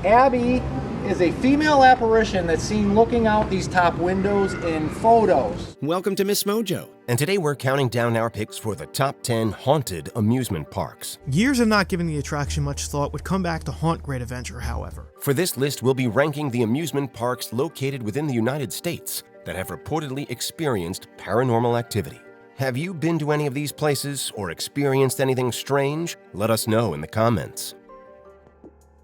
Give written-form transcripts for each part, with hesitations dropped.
Abby is a female apparition that's seen looking out these top windows in photos. Welcome to MsMojo, and today we're counting down our picks for the top 10 haunted amusement parks. Years of not giving the attraction much thought would come back to haunt Great Adventure, however. For this list, we'll be ranking the amusement parks located within the United States that have reportedly experienced paranormal activity. Have you been to any of these places or experienced anything strange? Let us know in the comments.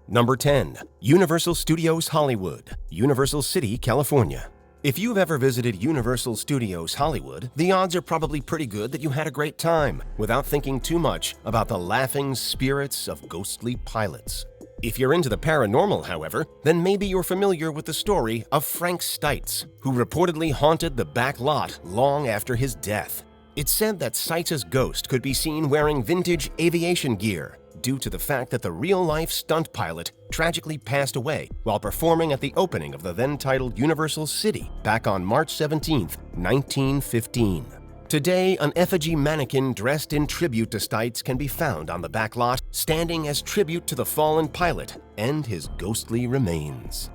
Number 10. Universal Studios Hollywood, Universal City, California. If you've ever visited Universal Studios Hollywood, the odds are probably pretty good that you had a great time without thinking too much about the laughing spirits of ghostly pilots. If you're into the paranormal, however, then maybe you're familiar with the story of Frank Stites, who reportedly haunted the back lot long after his death. It's said that Stites' ghost could be seen wearing vintage aviation gear, due to the fact that the real-life stunt pilot tragically passed away while performing at the opening of the then-titled Universal City back on March 17, 1915. Today, an effigy mannequin dressed in tribute to Stites can be found on the back lot, standing as tribute to the fallen pilot and his ghostly remains.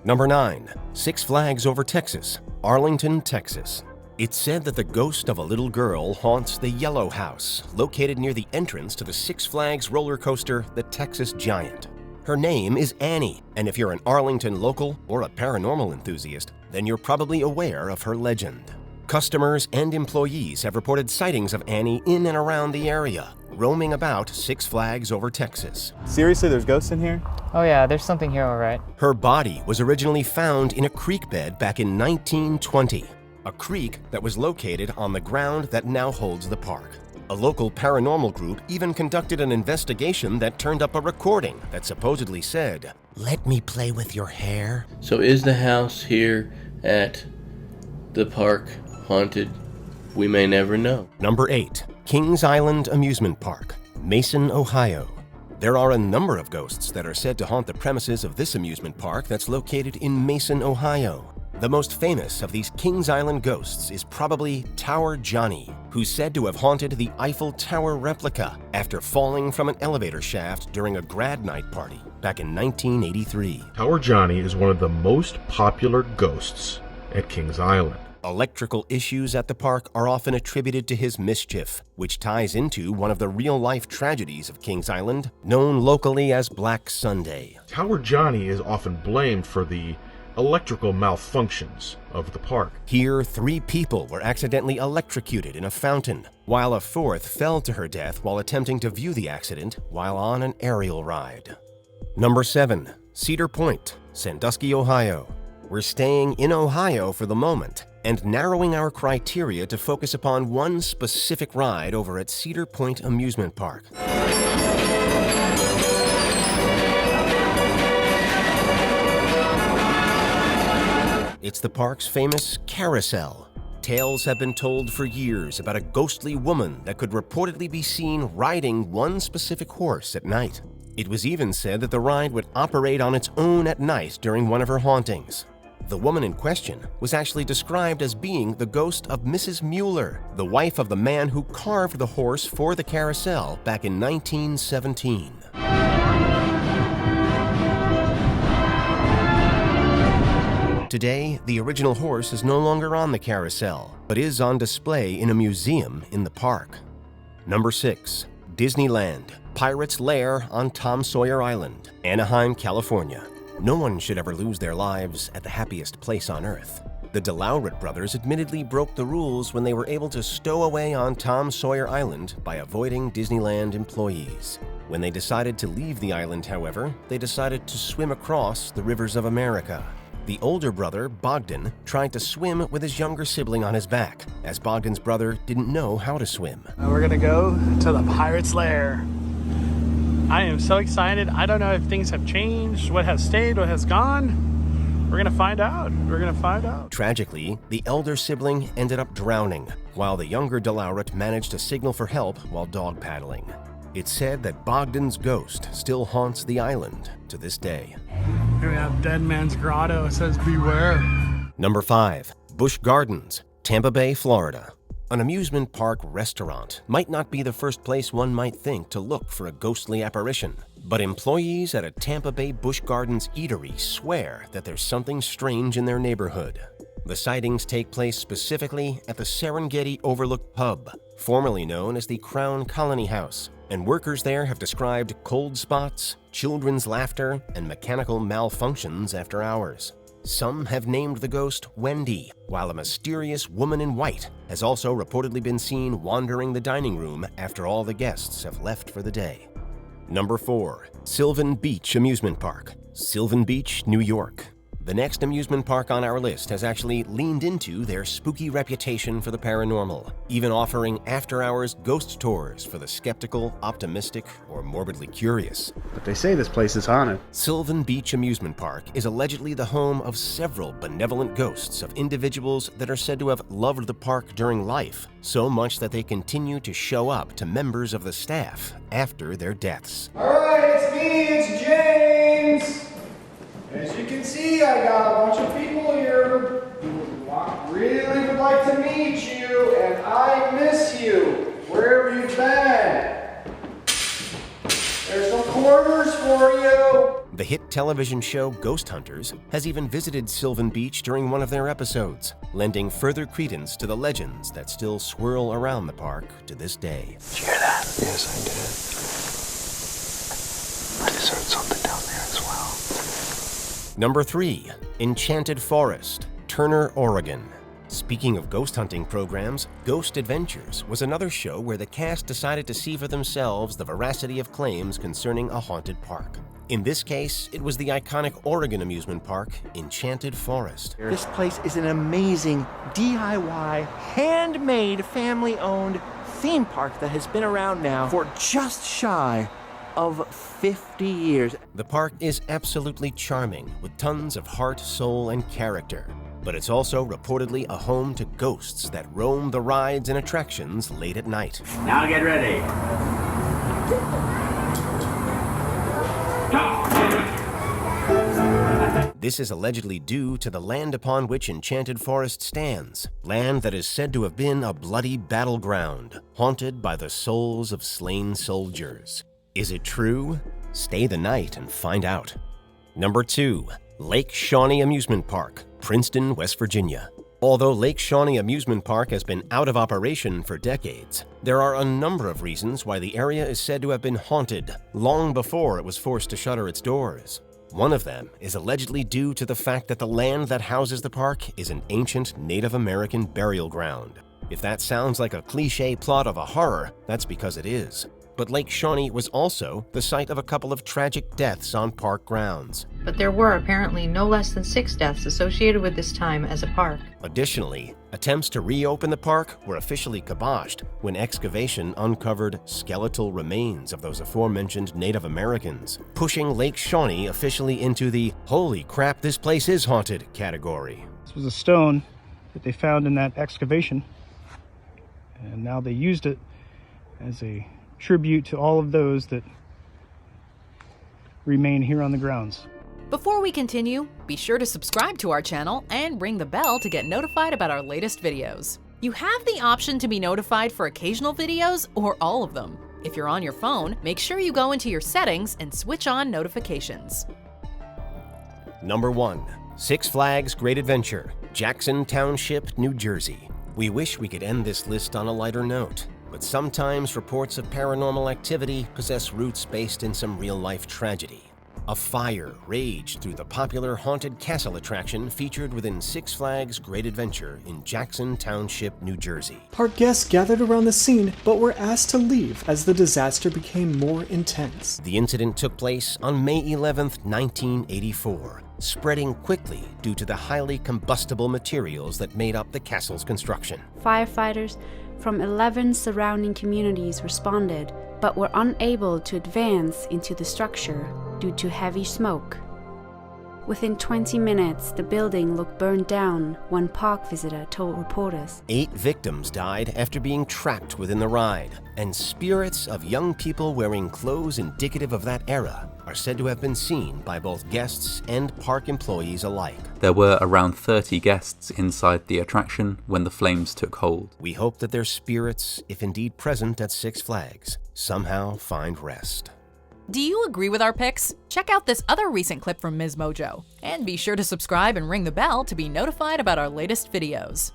Number 9. Six Flags Over Texas, Arlington, Texas. It's said that the ghost of a little girl haunts the Yellow House, located near the entrance to the Six Flags roller coaster, the Texas Giant. Her name is Annie, and if you're an Arlington local or a paranormal enthusiast, then you're probably aware of her legend. Customers and employees have reported sightings of Annie in and around the area, roaming about Six Flags Over Texas. Seriously, there's ghosts in here? Oh yeah, there's something here, all right. Her body was originally found in a creek bed back in 1920. A creek that was located on the ground that now holds the park. A local paranormal group even conducted an investigation that turned up a recording that supposedly said, "Let me play with your hair." So is the house here at the park haunted? We may never know. Number 8. Kings Island Amusement Park, Mason, Ohio. There are a number of ghosts that are said to haunt the premises of this amusement park that's located in Mason, Ohio. The most famous of these Kings Island ghosts is probably Tower Johnny, who's said to have haunted the Eiffel Tower replica after falling from an elevator shaft during a grad night party back in 1983. Tower Johnny is one of the most popular ghosts at Kings Island. Electrical issues at the park are often attributed to his mischief, which ties into one of the real-life tragedies of Kings Island, known locally as Black Sunday. Tower Johnny is often blamed for the electrical malfunctions of the park. Here, 3 people were accidentally electrocuted in a fountain, while a 4th fell to her death while attempting to view the accident while on an aerial ride. Number 7. Cedar Point, Sandusky, Ohio. We're staying in Ohio for the moment and narrowing our criteria to focus upon one specific ride over at Cedar Point Amusement Park. It's the park's famous carousel. Tales have been told for years about a ghostly woman that could reportedly be seen riding one specific horse at night. It was even said that the ride would operate on its own at night during one of her hauntings. The woman in question was actually described as being the ghost of Mrs. Mueller, the wife of the man who carved the horse for the carousel back in 1917. Today, the original horse is no longer on the carousel, but is on display in a museum in the park. Number 6. Disneyland, Pirate's Lair on Tom Sawyer Island, Anaheim, California. No one should ever lose their lives at the happiest place on earth. The DeLauret brothers admittedly broke the rules when they were able to stow away on Tom Sawyer Island by avoiding Disneyland employees. When they decided to leave the island, however, they decided to swim across the rivers of America. The older brother, Bogdan, tried to swim with his younger sibling on his back, as Bogdan's brother didn't know how to swim. We're gonna go to the Pirate's Lair. I am so excited. I don't know if things have changed, what has stayed, what has gone. We're gonna find out. We're gonna find out. Tragically, the elder sibling ended up drowning, while the younger DeLauret managed to signal for help while dog paddling. It's said that Bogdan's ghost still haunts the island to this day. Here we have Dead Man's Grotto. It says beware. Number 5. Busch Gardens, Tampa Bay, Florida. An amusement park restaurant might not be the first place one might think to look for a ghostly apparition. But employees at a Tampa Bay Busch Gardens eatery swear that there's something strange in their neighborhood. The sightings take place specifically at the Serengeti Overlook Pub, formerly known as the Crown Colony House, and workers there have described cold spots, children's laughter, and mechanical malfunctions after hours. Some have named the ghost Wendy, while a mysterious woman in white has also reportedly been seen wandering the dining room after all the guests have left for the day. Number 4. Silven Beach Amusement Park, Silven Beach, New York. The next amusement park on our list has actually leaned into their spooky reputation for the paranormal, even offering after-hours ghost tours for the skeptical, optimistic, or morbidly curious. But they say this place is haunted. Silven Beach Amusement Park is allegedly the home of several benevolent ghosts of individuals that are said to have loved the park during life, so much that they continue to show up to members of the staff after their deaths. All right, it's me, it's James. As you can see, I got a bunch of people here who really would like to meet you, and I miss you. Where have you been? There's some quarters for you. The hit television show Ghost Hunters has even visited Silven Beach during one of their episodes, lending further credence to the legends that still swirl around the park to this day. Did you hear that? Yes, I did. I just heard something down there as well. Number 3. Enchanted Forest, Turner, Oregon. Speaking of ghost hunting programs, Ghost Adventures was another show where the cast decided to see for themselves the veracity of claims concerning a haunted park. In this case, it was the iconic Oregon amusement park, Enchanted Forest. This place is an amazing DIY, handmade, family-owned theme park that has been around now for just shy of 50 years. The park is absolutely charming, with tons of heart, soul, and character. But it's also reportedly a home to ghosts that roam the rides and attractions late at night. Now get ready. This is allegedly due to the land upon which Enchanted Forest stands, land that is said to have been a bloody battleground, haunted by the souls of slain soldiers. Is it true? Stay the night and find out. Number 2. Lake Shawnee Amusement Park, Princeton, West Virginia. Although Lake Shawnee Amusement Park has been out of operation for decades, there are a number of reasons why the area is said to have been haunted long before it was forced to shutter its doors. One of them is allegedly due to the fact that the land that houses the park is an ancient Native American burial ground. If that sounds like a cliché plot of a horror, that's because it is. But Lake Shawnee was also the site of a couple of tragic deaths on park grounds. But there were apparently no less than 6 deaths associated with this time as a park. Additionally, attempts to reopen the park were officially kiboshed when excavation uncovered skeletal remains of those aforementioned Native Americans, pushing Lake Shawnee officially into the "holy crap, this place is haunted" category. This was a stone that they found in that excavation, and now they used it as a tribute to all of those that remain here on the grounds. Before we continue, be sure to subscribe to our channel and ring the bell to get notified about our latest videos. You have the option to be notified for occasional videos or all of them. If you're on your phone, make sure you go into your settings and switch on notifications. Number 1. Six Flags Great Adventure, Jackson Township, New Jersey. We wish we could end this list on a lighter note, but sometimes reports of paranormal activity possess roots based in some real-life tragedy. A fire raged through the popular haunted castle attraction featured within Six Flags Great Adventure in Jackson Township, New Jersey. Park guests gathered around the scene but were asked to leave as the disaster became more intense. The incident took place on May 11, 1984, spreading quickly due to the highly combustible materials that made up the castle's construction. Firefighters from 11 surrounding communities responded, but were unable to advance into the structure due to heavy smoke. Within 20 minutes, the building looked burned down, one park visitor told reporters. 8 victims died after being trapped within the ride, and spirits of young people wearing clothes indicative of that era are said to have been seen by both guests and park employees alike. There were around 30 guests inside the attraction when the flames took hold. We hope that their spirits, if indeed present at Six Flags, somehow find rest. Do you agree with our picks? Check out this other recent clip from MsMojo. And be sure to subscribe and ring the bell to be notified about our latest videos.